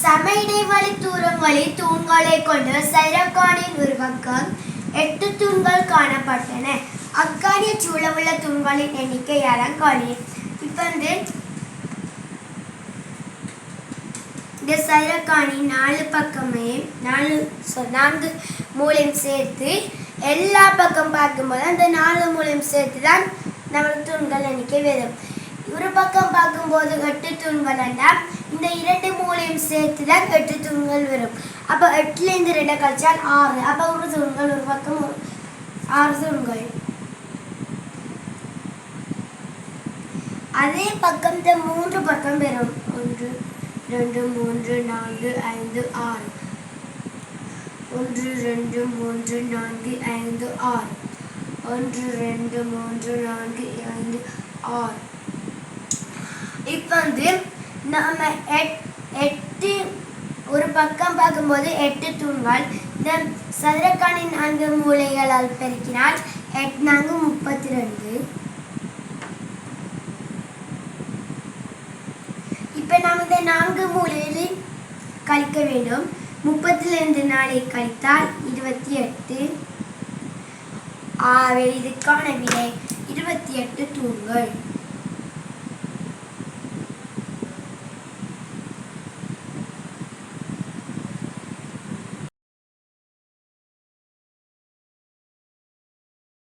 சம இடைவெளி தூரங்களில் தூண்களை கொண்டு சைரக்கானின் ஒரு பக்கம் 8 தூண்கள் காணப்பட்டன. அக்கானியை சூழவுள்ள தூண்களின் எண்ணிக்கை காணி. இப்போ இந்த சைரக்கானின் 4 பக்கமே 4 மூலையும் சேர்த்து எல்லா பக்கம் பார்க்கும்போது அந்த 4 மூலையும் சேர்த்து தான் நம்மளுக்கு தூண்கள் எண்ணிக்கை வரும். ஒரு பக்கம் பார்க்கும்போது 8 தூண்கள் என்றால் இந்த 2 மூலையும் சேர்த்து தான் 8 தூண்கள் வரும். அப்போ 8லேருந்து 2 கழிச்சால் 6. அப்போ ஒரு தூண்கள் ஒரு பக்கம் 6 தூண்கள். அதே பக்கம் இந்த 3 பக்கம் வரும். 1 2 3 4 5 6. 1 2 3 4 5 6. 1 2 3 4 5 6. இப்போ நம்ம 8 ஒரு பக்கம் பார்க்கும்போது 8 தூண்கள். இந்த சதுரக்கானின் 4 மூலைகளால் பெருக்கினால் 8 4 32. இப்போ நாம் இந்த 4 மூலையில் கழிக்க வேண்டும். 30லிருந்து 4 கழித்தால் 28. ஆகவே இதுக்கான விடை 28 தூண்கள்.